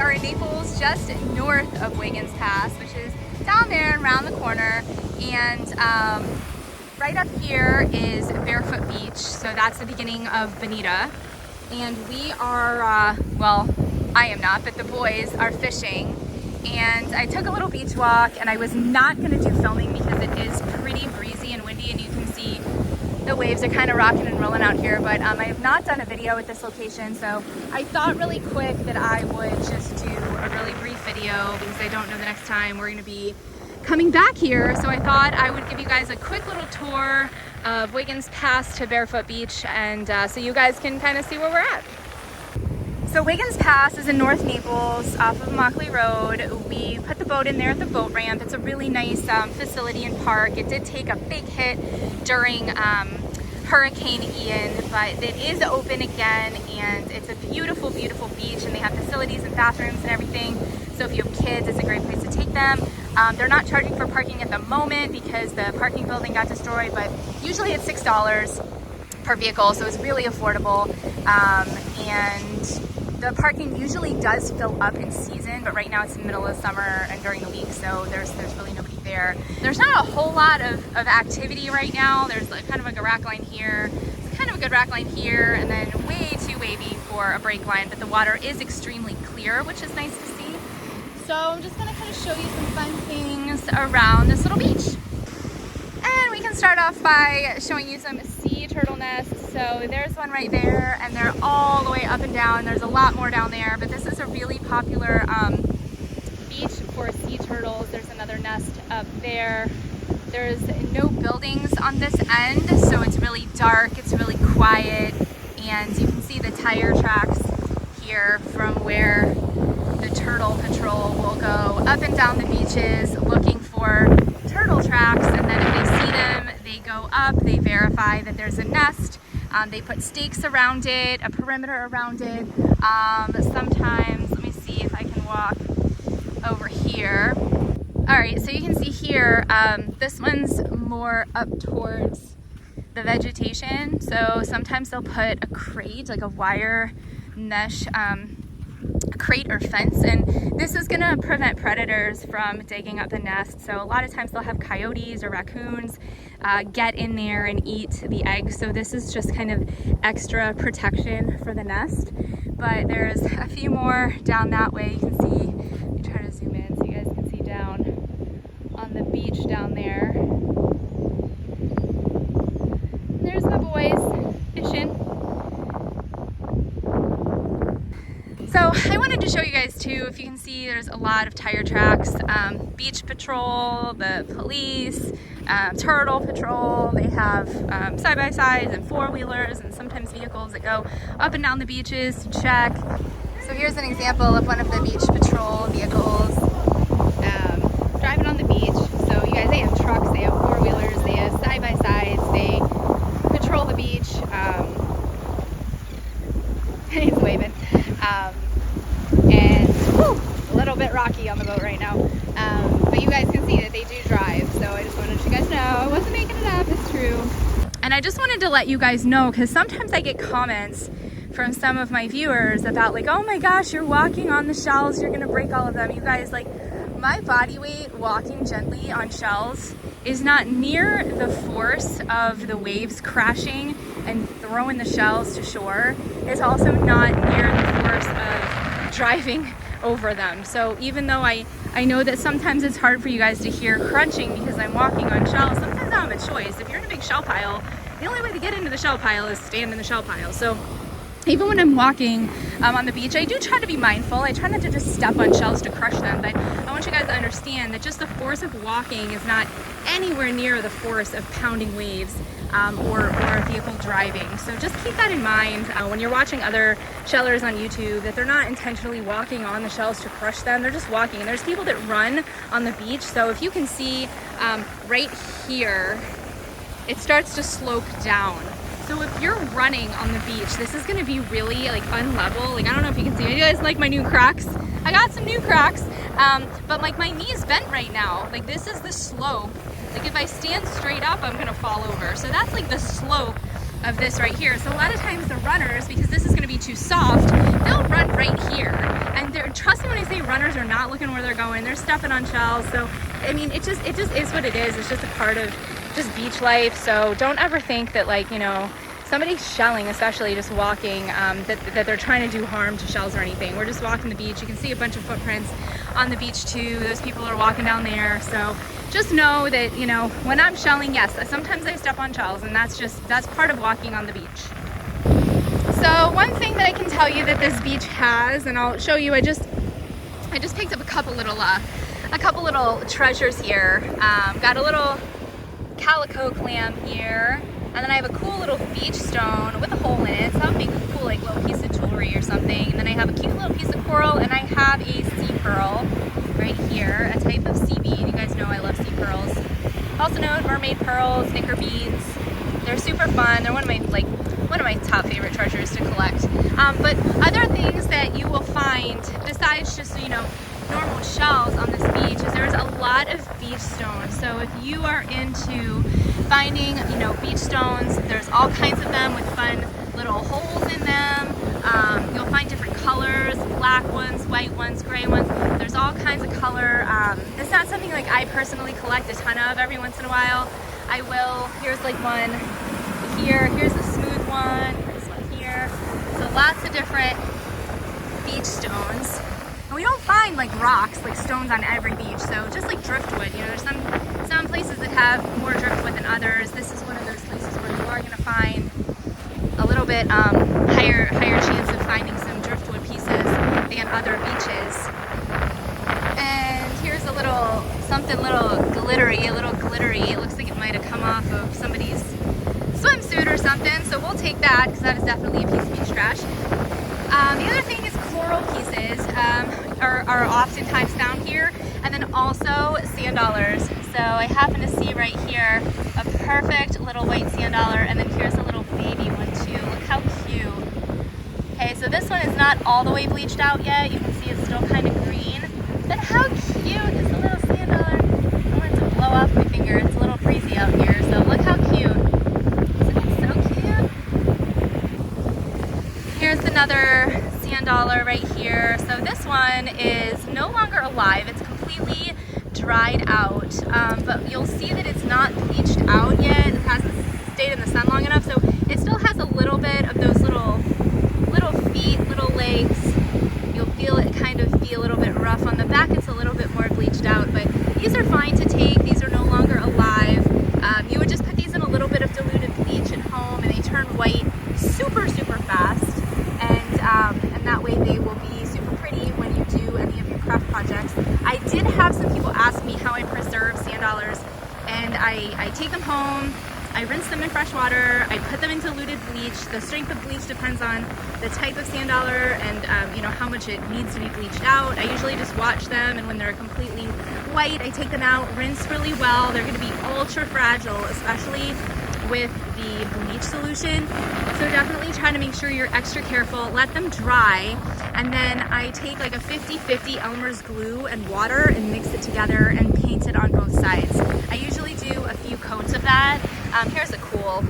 are in Naples, just north of Wiggins Pass, which is down there and around the corner. And right up here is Barefoot Beach, so that's the beginning of Bonita. And we are, well, I am not, but the boys are fishing. And I took a little beach walk, and I was not going to do filming because it is pretty breezy and windy, and you can see the waves are kind of rocking and rolling out here. But I have not done a video at this location, so I thought really quick that I would just do a really brief video because I don't know the next time we're going to be coming back here. So I thought I would give you guys a quick little tour of Wiggins Pass to Barefoot Beach, and so you guys can kind of see where we're at. So Wiggins Pass is in North Naples off of Mockley Road. We put the boat in there at the boat ramp. It's a really nice facility and park. It did take a big hit during Hurricane Ian, but it is open again, and it's a beautiful, beautiful beach, and they have facilities and bathrooms and everything. So if you have kids, it's a great place to take them. They're not charging for parking at the moment because the parking building got destroyed, but usually it's $6 per vehicle, so it's really affordable. And the parking usually does fill up in season, but right now it's in the middle of summer and during the week, so there's really nobody there. There's not a whole lot of activity right now. There's kind of like a rack line here. It's kind of a good rack line here, and then way too wavy for a brake line, but the water is extremely clear, which is nice to see. So I'm just gonna kind of show you some fun things around this little beach. And we can start off by showing you some sea turtle nests. So there's one right there, and they're all the way up and down. There's a lot more down there, but this is a really popular beach for sea turtles. There's another nest up there. There's no buildings on this end, so it's really dark, it's really quiet, and you can see the tire tracks here from where the turtle patrol will go up and down the beaches looking for turtle tracks, and then if they see them, they go up, they verify that there's a nest. They put stakes around it, a perimeter around it. Sometimes, let me see if I can walk over here. All right, so you can see here, this one's more up towards the vegetation. So sometimes they'll put a crate, like a wire mesh crate or fence, and this is going to prevent predators from digging up the nest. So a lot of times they'll have coyotes or raccoons get in there and eat the eggs, so this is just kind of extra protection for the nest. But there's a few more down that way. You can see, let me try to zoom in so you guys can see down on the beach down there. There's the boys fishing. So I wanted to show you guys too, if you can see, there's a lot of tire tracks. Beach patrol, the police, turtle patrol, they have side-by-sides and four-wheelers and sometimes vehicles that go up and down the beaches to check. So here's an example of one of the beach patrol vehicles driving on the beach. So you guys, they have trucks, they have four-wheelers, they have side-by-sides, they patrol the beach. He's waving. And whew, a little bit rocky on the boat right now, but you guys can see that they do drive, so I just wanted you guys to know I wasn't making it up, it's true. And I just wanted to let you guys know, because sometimes I get comments from some of my viewers about like, oh my gosh, you're walking on the shells, you're gonna break all of them. You guys, like, my body weight walking gently on shells is not near the force of the waves crashing and throwing the shells to shore. It's also not near the force of driving over them. So even though I know that sometimes it's hard for you guys to hear crunching because I'm walking on shells, sometimes I have a choice. If you're in a big shell pile, the only way to get into the shell pile is stand in the shell pile. So even when I'm walking on the beach, I do try to be mindful. I try not to just step on shells to crush them, but I want you guys to understand that just the force of walking is not anywhere near the force of pounding waves or a vehicle driving. So just keep that in mind when you're watching other shellers on YouTube, that they're not intentionally walking on the shells to crush them. They're just walking. And there's people that run on the beach. So if you can see right here, it starts to slope down. So if you're running on the beach, this is gonna be really like unlevel. Like, I don't know if you can see, you guys like my new Crocs? I got some new Crocs, but like my knee's bent right now. Like, this is the slope. Like, if I stand straight up, I'm gonna fall over. So that's like the slope of this right here. So a lot of times the runners, because this is gonna be too soft, they'll run right here. And trust me when I say runners are not looking where they're going. They're stepping on shells. So, I mean, it just is what it is. It's just a part of just beach life. So don't ever think that, like, you know, somebody's shelling, especially just walking, that they're trying to do harm to shells or anything. We're just walking the beach. You can see a bunch of footprints on the beach too. Those people are walking down there. So just know that, you know, when I'm shelling, yes, sometimes I step on shells, and that's part of walking on the beach. So one thing that I can tell you that this beach has, and I'll show you, I just picked up a couple little treasures here. Got a little calico clam here, and then I have a cool little beach stone with a hole in it, so that would be a cool, like, little piece of jewelry or something. And then I have a cute little piece of coral, and I have a sea pearl right here, a type of sea bead. You guys know I love sea pearls. Also known as mermaid pearls, knicker beads. They're super fun. They're one of my top favorite treasures to collect. But other things that you will find besides just, you know, normal shells on this beach is there's a lot of beach stones. So if you are into finding, you know, beach stones, there's all kinds of them with fun little holes in them. You'll find different colors, black ones, white ones, gray ones. There's all kinds of color. It's not something like I personally collect a ton of. Every once in a while I will. Here's like one here. Here's a smooth one. This one here. So lots of different beach stones. And we don't find like rocks, like stones on every beach. So just like driftwood, you know, there's some places that have more driftwood than others. This is one of those places where you are going to find a little bit higher chance of finding some driftwood pieces than other beaches. And here's a little something a little glittery. It looks like it might have come off of somebody's swimsuit or something. So we'll take that because that is definitely a piece of beach trash. The other thing is coral pieces are oftentimes found here, and then also sand dollars. So I happen to see right here a perfect little white sand dollar, and then here's a little baby one too. Look how cute. Okay, so this one is not all the way bleached out yet. You can see it's still kind of green. But how cute is a little sand dollar? I want it to blow off my finger. It's a little breezy out here, so look how cute. Isn't it so cute? Here's another sand dollar right here. So this one is no longer alive. It's completely dried out, but you'll see that it's not bleached out yet. It hasn't stayed in the sun long enough, so it still has a little bit of those little feet, little legs. You'll feel it kind of be a little bit rough on the back. It's a little bit more bleached out, but these are fine to take. These are no longer alive. You would just put these in a little bit of diluted bleach at home, and they turn white super fast, and that way they will be super pretty when you do any of your craft projects. I did have some people ask me how I preserve sand dollars, and I take them home, I rinse them in fresh water, I put them in diluted bleach. The strength of bleach depends on the type of sand dollar and you know, how much it needs to be bleached out. I usually just watch them, and when they're completely white, I take them out, rinse really well. They're going to be ultra fragile, especially with the bleach solution. So definitely try to make sure you're extra careful. Let them dry, and then I take like a 50-50 Elmer's glue and water and mix it together and paint it on both sides. I usually do a few coats of that. Here's a cool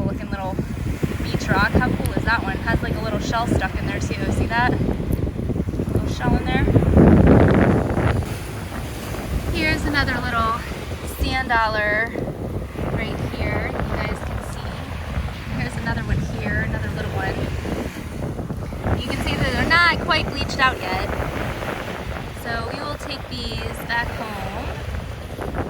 looking little beach rock. How cool is that one? It has like a little shell stuck in there. See that? Little shell in there. Here's another little sand dollar right here. You guys can see. Here's another one here, another little one. You can see that they're not quite bleached out yet. So we will take these back home.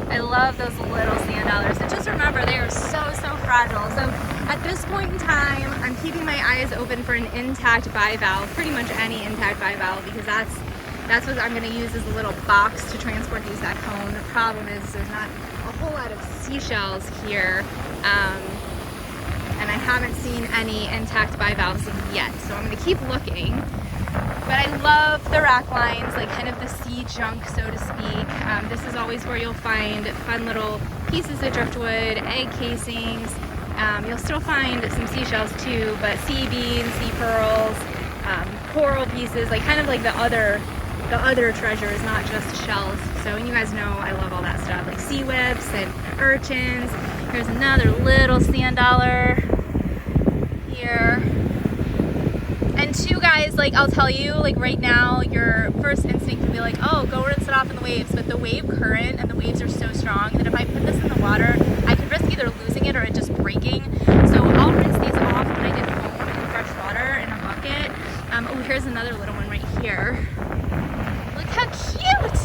I love those little sand dollars. And just remember, they are so fragile. So at this point in time, I'm keeping my eyes open for an intact bivalve, pretty much any intact bivalve, because that's what I'm going to use as a little box to transport these back home. The problem is there's not a whole lot of seashells here, and I haven't seen any intact bivalves yet, so I'm going to keep looking. But I love the rack lines, like kind of the sea junk, so to speak. This is always where you'll find fun little pieces of driftwood, egg casings. You'll still find some seashells too, but sea beans, sea pearls, coral pieces, like kind of like the other treasures, not just shells. So, and you guys know I love all that stuff, like sea whips and urchins. Here's another little sand dollar here. And two, guys, like I'll tell you, like right now, your first instinct would be like, oh, go rinse it off in the waves. But the wave current and the waves are so strong that if I put this in the water, I could risk either losing it or it just breaking. So I'll rinse these off when I get home in fresh water in a bucket. Oh, here's another little one right here. Look how cute!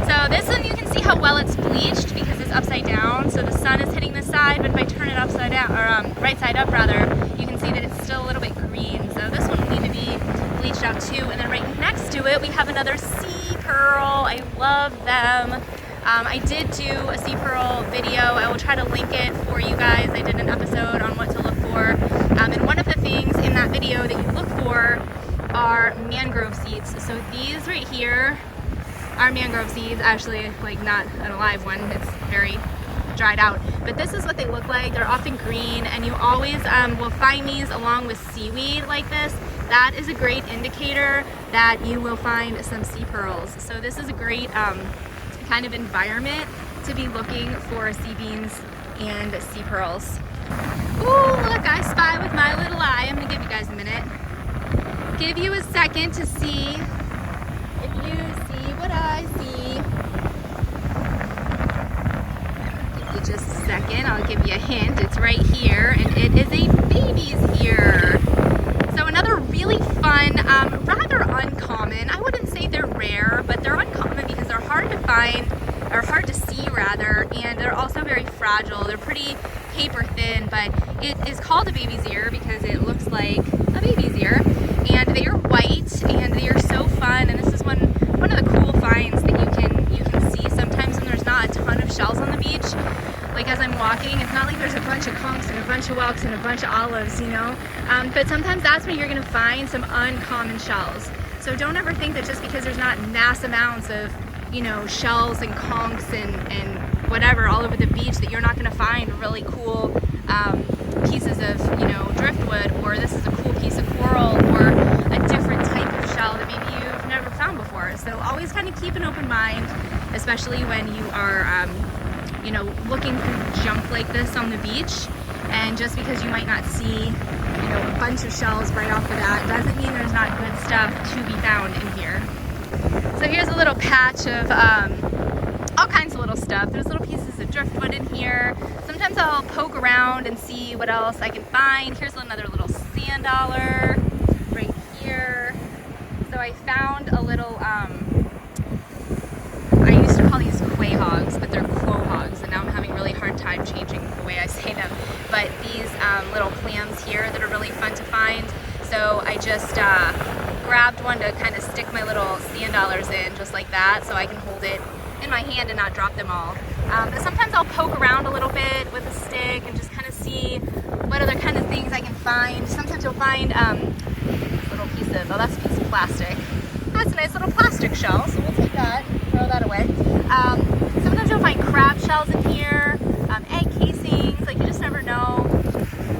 So this one, you can see how well it's bleached because it's upside down. So the sun is hitting this side, but if I turn it upside down, or right side up rather, you can see that it's still a little bit green. So this one will need to be bleached out too. And then right next to it, we have another sea pearl. I love them. I did do a sea pearl video. I will try to link it for you guys. I did an episode on what to look for. And one of the things in that video that you look for are mangrove seeds. So these right here are mangrove seeds. Actually, like not an alive one. It's very dried out. But this is what they look like. They're often green, and you always will find these along with seaweed like this. That is a great indicator that you will find some sea pearls. So this is a great kind of environment to be looking for sea beans and sea pearls. Ooh, look, I spy with my little eye. I'm gonna give you guys a minute. Give you a second to see if you see what I see. Give you just a second. I'll give you a hint. It's right here, and it is a baby's ear. So another really fun, rather uncommon. I wouldn't say they're rare, but they're uncommon because they're hard to find, or hard to see rather, and they're also very fragile. They're pretty paper thin, but it is called a baby's ear because it looks like a baby's ear. And they are white, and they are so fun. And this is one of the cool finds that you can see sometimes when there's not a ton of shells on the beach. Like as I'm walking, it's not like there's a bunch of conchs and a bunch of whelks and a bunch of olives, you know. But sometimes that's when you're gonna find some uncommon shells. So don't ever think that just because there's not mass amounts of, you know, shells and conchs and whatever all over the beach that you're not gonna find really cool pieces of, you know, driftwood, or this is a cool piece of coral, or a different type of shell that maybe you've never found before. So always kind of keep an open mind, especially when you are, you know, looking through junk like this on the beach. And just because you might not see, you know, a bunch of shells right off the bat doesn't mean there's not good stuff to be found in here. So here's a little patch of all kinds of little stuff. There's little pieces of driftwood in here. Sometimes I'll poke around and see what else I can find. Here's another little sand dollar right here. So I found a little, I used to call these quahogs, but they're quahogs, and now I'm having a really hard time changing the way I say them. But these little clams here that are really fun to find. So I just grabbed one to kind of stick my little sand dollars in, just like that, so I can hold it in my hand and not drop them all. But sometimes I'll poke around a little bit with a stick and just kind of see what other kind of things I can find. Sometimes you'll find this little piece of, oh, that's a piece of plastic. That's a nice little plastic shell, so we'll take that, throw that away. Sometimes you'll find crab shells in here, egg casings, like you just never know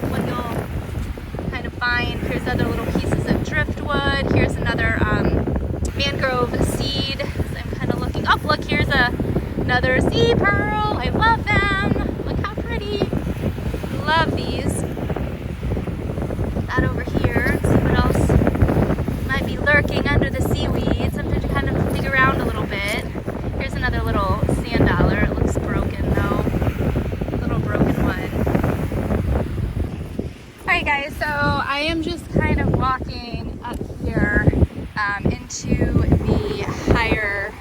what you'll kind of find. Here's other little pieces of driftwood. Here's another mangrove seed. So I'm kind of looking, oh look, here's another sea pearl. I love them. Look how pretty. Love these. That over here. See what else might be lurking under the seaweed. Sometimes you kind of dig around a little bit. Here's another little sand dollar. It looks broken though. Little broken one. Alright guys, so I am just kind of walking up here into the higher.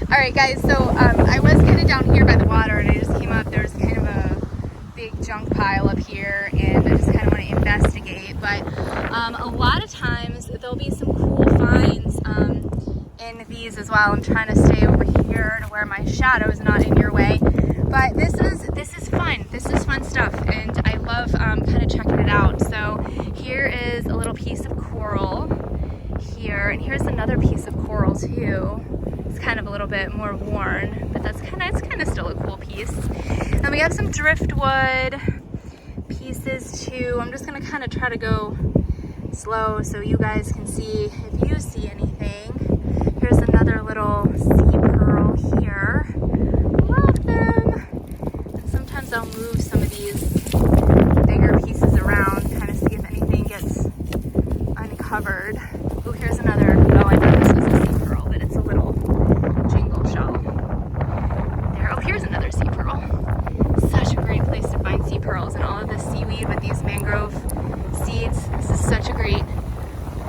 Alright guys, so I was kind of down here by the water, and I just came up. There's kind of a big junk pile up here, and I just kind of want to investigate. But a lot of times there'll be some cool finds in these as well. I'm trying to stay over here to where my shadow is not in your way. But this is fun. This is fun stuff, and I love kind of checking it out. So here is a little piece of coral here, and here's another piece of coral too. It's kind of a little bit more worn, but it's kind of still a cool piece. And we have some driftwood pieces too. I'm just gonna kind of try to go slow so you guys can see if you see anything. Here's another little sea pearl here. Love them. And sometimes I'll move some of these bigger pieces around, kind of see if anything gets another sea pearl. Such a great place to find sea pearls and all of this seaweed with these mangrove seeds. This is such a great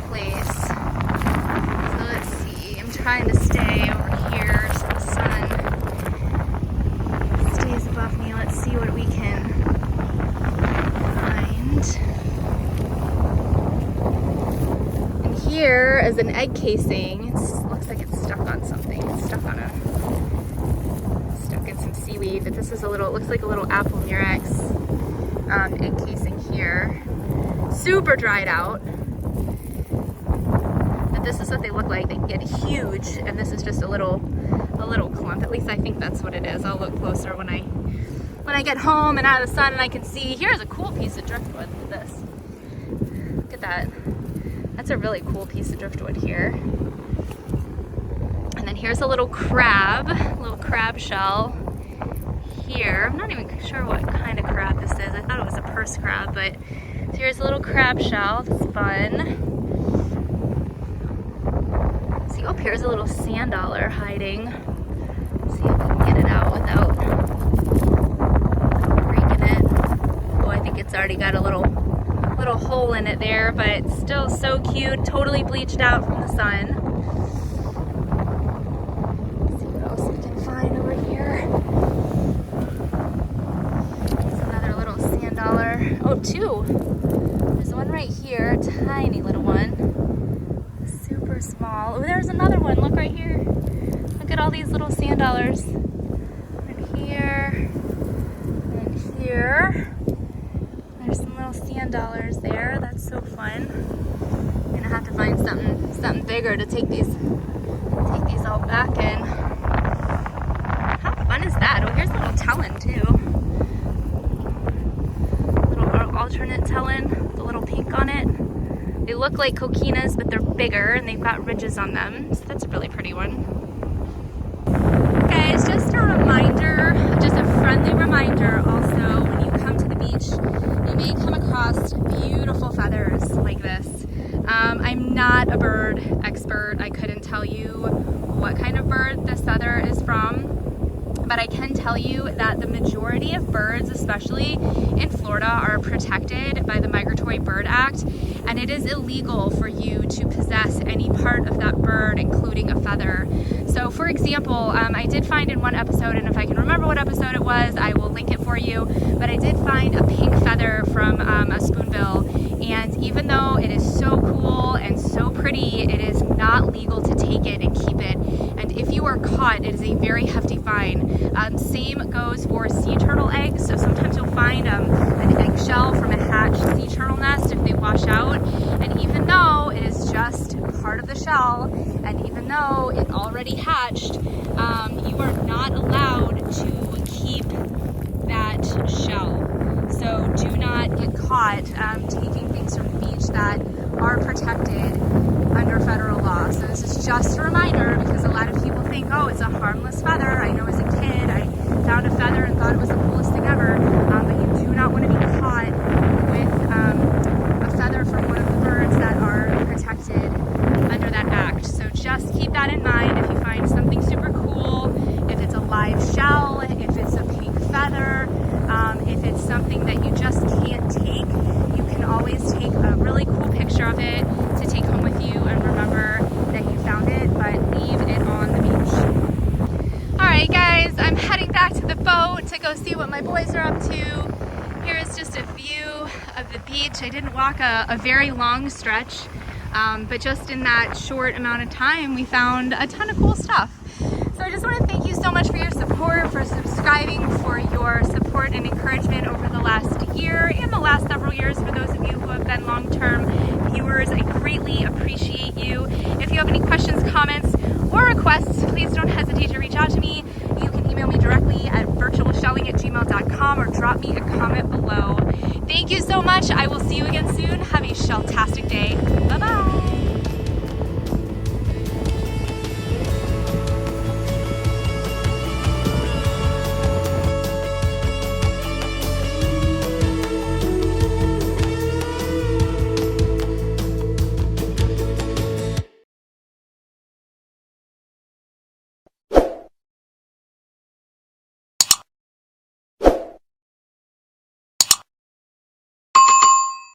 place. So let's see, I'm trying to stay over here so the sun stays above me. Let's see what we can find. And here is an egg casing. It looks like it's stuck on something. It's stuck in some seaweed, but this is a little, it looks like a little apple murex egg casing here. Super dried out. But this is what they look like. They can get huge, and this is just a little clump. At least I think that's what it is. I'll look closer when I get home and out of the sun and I can see. Here's a cool piece of driftwood. Look at this. Look at that. That's a really cool piece of driftwood here. And then here's a little crab shell here. I'm not even sure what kind of crab this is. I thought it was a purse crab, but here's a little crab shell. That's fun. See, up here's a little sand dollar hiding. Let's see if I can get it out without breaking it. Oh, I think it's already got a little hole in it there, but still so cute. Totally bleached out from the sun. Let's see what else we can find over here. There's another little sand dollar. Oh, two. There's one right here, a tiny little one. Super small. Oh, there's another one. Look right here. Look at all these little sand dollars. And here. And here. There's some little sand dollars there. That's so fun. I'm gonna have to find something bigger to take these all back in. How fun is that? Oh, here's a little tellin too. Little alternate tellin, the little pink on it. They look like coquinas, but they're bigger and they've got ridges on them. So that's a really pretty one. Guys, just a reminder, just a friendly reminder also, when you come to the beach, you may come across beautiful feathers like this. I'm not a bird expert. I couldn't tell you what kind of bird this feather is from. But I can tell you that the majority of birds, especially in Florida, are protected by the Migratory Bird Act, and it is illegal for you to possess any part of that bird, including a feather. So for example, I did find in one episode, and if I can remember what episode it was, I will link it for you, but I did find a pink feather from a spoonbill, and even though it is so cool and so pretty, it is not legal to take it and keep it. And if you are caught, it is a very hefty fine. Same goes for sea turtle eggs. So sometimes you'll find an eggshell from a hatched sea turtle nest if they wash out. And even though it is just part of the shell, and even though it already hatched, you are not allowed to keep that shell. So do not get caught taking things from the beach that are protected under federal law. So this is just a reminder, because a lot of people think, oh, it's a harmless feather. I know as a kid I found a feather and thought it was the coolest thing ever, but you do not want to be caught with a feather from one of the birds that are protected under that act. So just keep that in mind if you find something super cool, if it's a live shell, if it's a pink feather, if it's something that you just can't take, you can always take a really cool picture of it to take home with you and remember that you found it, but leave it on the beach. Alright guys, I'm heading back to the boat to go see what my boys are up to. Here's just a view of the beach. I didn't walk a very long stretch, but just in that short amount of time we found a ton of cool stuff. So I just want to thank you so much for your support, for subscribing, for your support and encouragement over the last year and the last several years. For those of you who have been long-term viewers, I greatly appreciate you. If you have any questions, comments, or requests, please don't hesitate to reach out to me. You can email me directly at virtualshelling@gmail.com or drop me a comment below. Thank you so much. I will see you again soon. Have a shell-tastic day. Bye-bye.